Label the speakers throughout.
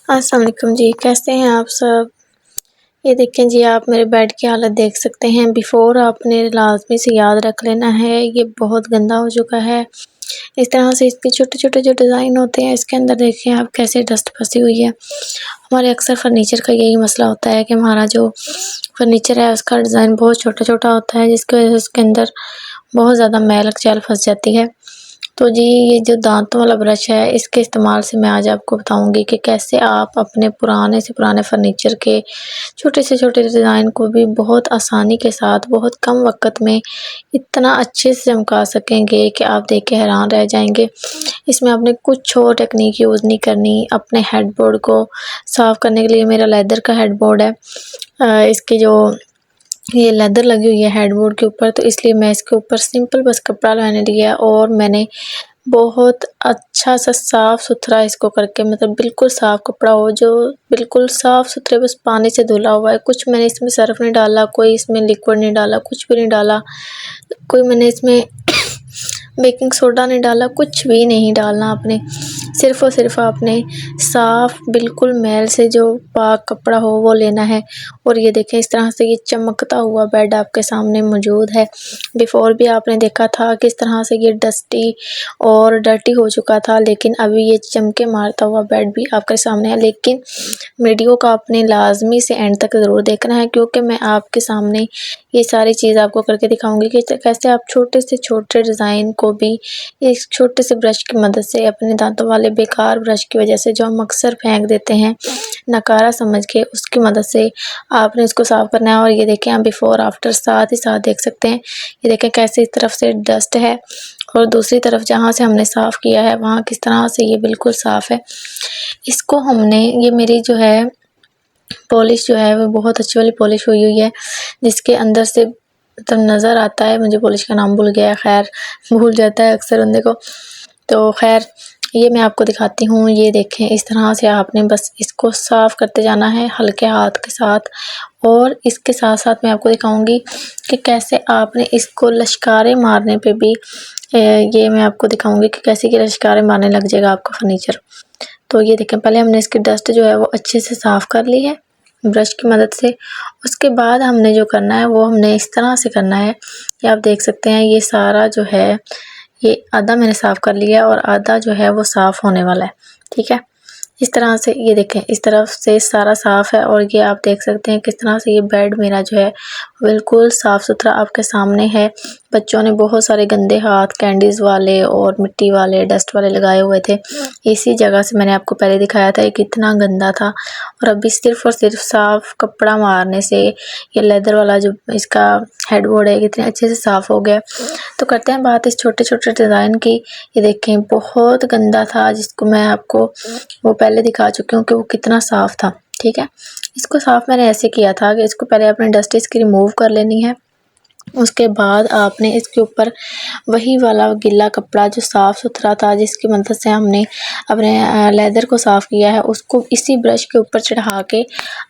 Speaker 1: अस्सलाम वालेकुम जी, कैसे हैं आप सब? ये देखें जी, आप मेरे बेड की हालत देख सकते हैं। बिफ़ोर आपने लाज़मी से याद रख लेना है, ये बहुत गंदा हो चुका है। इस तरह से इसके छोटे-छोटे जो डिज़ाइन होते हैं, इसके अंदर देखें आप कैसे डस्ट फँसी हुई है। हमारे अक्सर फ़र्नीचर का यही मसला होता है कि हमारा जो फ़र्नीचर है, उसका डिज़ाइन बहुत छोटा-छोटा होता है, जिसकी वजह से उसके अंदर बहुत ज़्यादा मैल-कुचैल फँस जाती है। तो जी, ये जो दाँतों वाला ब्रश है, इसके इस्तेमाल से मैं आज आपको बताऊँगी कि कैसे आप अपने पुराने से पुराने फ़र्नीचर के छोटे से छोटे डिज़ाइन को भी बहुत आसानी के साथ, बहुत कम वक़्त में इतना अच्छे से चमका सकेंगे कि आप देख के हैरान रह जाएँगे। इसमें आपने कुछ और टेक्नीक यूज़ नहीं करनी। अपने हेडबोर्ड को साफ़ करने के लिए मेरा लेदर का हेडबोर्ड है। इसकी जो ये लेदर लगी हुई है हेडबोर्ड के ऊपर, तो इसलिए मैं इसके ऊपर सिंपल बस कपड़ा मैंने लिया और मैंने बहुत अच्छा सा साफ़-सुथरा इसको करके, मतलब बिल्कुल साफ़ कपड़ा हो जो बिल्कुल साफ़-सुथरे बस पानी से धुला हुआ है। कुछ मैंने इसमें सर्फ़ नहीं डाला, कोई इसमें लिक्विड नहीं डाला, कुछ भी नहीं डाला। कोई मैंने इसमें बेकिंग सोडा नहीं डाला, कुछ भी नहीं डालना आपने। सिर्फ़ और सिर्फ़ आपने साफ़ बिल्कुल मैल से जो पाक कपड़ा हो वो लेना है। और ये देखें, इस तरह से ये चमकता हुआ बेड आपके सामने मौजूद है। बिफ़ोर भी आपने देखा था किस तरह से ये डस्टी और डर्टी हो चुका था, लेकिन अभी ये चमके मारता हुआ बेड भी आपके सामने है। लेकिन वीडियो को आपने लाज़मी से एंड तक ज़रूर देखना है, क्योंकि मैं आपके सामने ये सारी चीज़ आपको करके दिखाऊँगी कि कैसे आप छोटे से छोटे डिज़ाइन को भी एक छोटे से ब्रश की मदद से, अपने दाँतों वाले बेकार ब्रश की वजह से जो हम अक्सर फेंक देते हैं नकारा समझ के, उसकी मदद से आपने इसको साफ़ करना है। और ये देखें, आप बिफ़ोर आफ्टर साथ ही साथ देख सकते हैं। ये देखें कैसे इस तरफ से डस्ट है और दूसरी तरफ जहाँ से हमने साफ़ किया है वहाँ किस तरह से ये बिल्कुल साफ़ है। इसको हमने, ये मेरी जो है पॉलिश जो है वो बहुत अच्छी वाली पॉलिश हुई हुई है, जिसके अंदर से मतलब नज़र आता है, मुझे पॉलिश का नाम भूल गया है, खैर भूल जाता है अक्सर बंदे को। तो खैर ये मैं आपको दिखाती हूँ। ये देखें, इस तरह से आपने बस इसको साफ़ करते जाना है हल्के हाथ के साथ। और इसके साथ साथ मैं आपको दिखाऊंगी कि कैसे आपने इसको लश्कारे मारने पे भी ये मैं आपको दिखाऊंगी कि कैसे कि लश्कारे मारने लग जाएगा आपका फर्नीचर। तो ये देखें, पहले हमने इसकी डस्ट जो है वो अच्छे से साफ़ कर ली है ब्रश की मदद से। उसके बाद हमने जो करना है वो हमने इस तरह से करना है कि आप देख सकते हैं ये सारा जो है, ये आधा मैंने साफ़ कर लिया और आधा जो है वो साफ़ होने वाला है। ठीक है, इस तरह से ये देखें, इस तरफ से सारा साफ़ है और ये आप देख सकते हैं किस तरह से ये बेड मेरा जो है बिल्कुल साफ़ सुथरा आपके सामने है। बच्चों ने बहुत सारे गंदे हाथ कैंडीज़ वाले और मिट्टी वाले डस्ट वाले लगाए हुए थे। इसी जगह से मैंने आपको पहले दिखाया था ये कितना गंदा था, और अभी सिर्फ़ और सिर्फ साफ़ कपड़ा मारने से ये लेदर वाला जो इसका हेडबोर्ड है कितने अच्छे से साफ़ हो गया। तो करते हैं बात इस छोटे-छोटे डिज़ाइन की। ये देखें, बहुत गंदा था, जिसको मैं आपको वो पहले दिखा चुकी हूँ कि वो कितना साफ़ था। ठीक है, इसको साफ़ मैंने ऐसे किया था कि इसको पहले आपने डस्ट इसकी रिमूव कर लेनी है। उसके बाद आपने इसके ऊपर वही वाला गीला कपड़ा जो साफ़ सुथरा था, जिसकी मदद से हमने अपने लेदर को साफ़ किया है, उसको इसी ब्रश के ऊपर चढ़ा के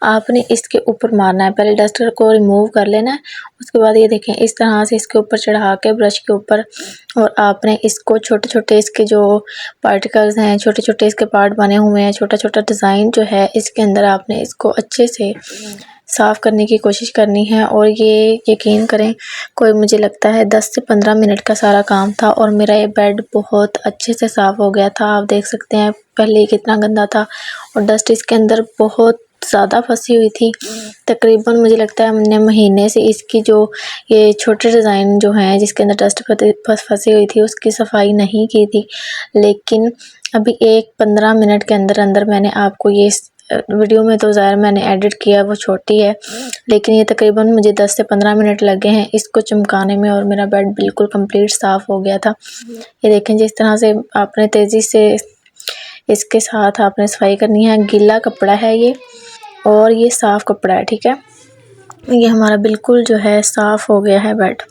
Speaker 1: आपने इसके ऊपर मारना है। पहले डस्टर को रिमूव कर लेना है। उसके बाद ये देखें, इस तरह से इसके ऊपर चढ़ा के ब्रश के ऊपर, और आपने इसको छोटे छोटे इसके जो पार्टिकल्स हैं, छोटे छोटे इसके पार्ट बने हुए हैं, छोटा छोटा डिज़ाइन जो है इसके अंदर, आपने इसको अच्छे से साफ़ करने की कोशिश करनी है। और ये यकीन करें, कोई मुझे लगता है 10 से 15 मिनट का सारा काम था और मेरा ये बेड बहुत अच्छे से साफ़ हो गया था। आप देख सकते हैं पहले ये कितना गंदा था और डस्ट इसके अंदर बहुत ज़्यादा फंसी हुई थी। तकरीबन मुझे लगता है हमने महीने से इसकी जो ये छोटे डिज़ाइन जो हैं जिसके अंदर डस्ट फंसी हुई थी उसकी सफाई नहीं की थी। लेकिन अभी 1-15 मिनट के अंदर अंदर मैंने आपको ये वीडियो में, तो ज़ाहिर मैंने एडिट किया वो छोटी है, लेकिन ये तकरीबन मुझे 10 से 15 मिनट लगे हैं इसको चमकाने में और मेरा बेड बिल्कुल कंप्लीट साफ़ हो गया था। ये देखें, जिस तरह से आपने तेज़ी से इसके साथ आपने सफाई करनी है। गीला कपड़ा है ये और ये साफ़ कपड़ा है। ठीक है, ये हमारा बिल्कुल जो है साफ़ हो गया है बेड।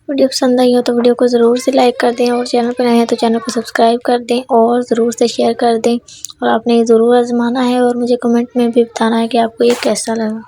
Speaker 1: वीडियो पसंद आई हो तो वीडियो को ज़रूर से लाइक कर दें, और चैनल पर नए हैं तो चैनल को सब्सक्राइब कर दें और ज़रूर से शेयर कर दें। और आपने ज़रूर आज़माना है और मुझे कमेंट में भी बताना है कि आपको ये कैसा लगा।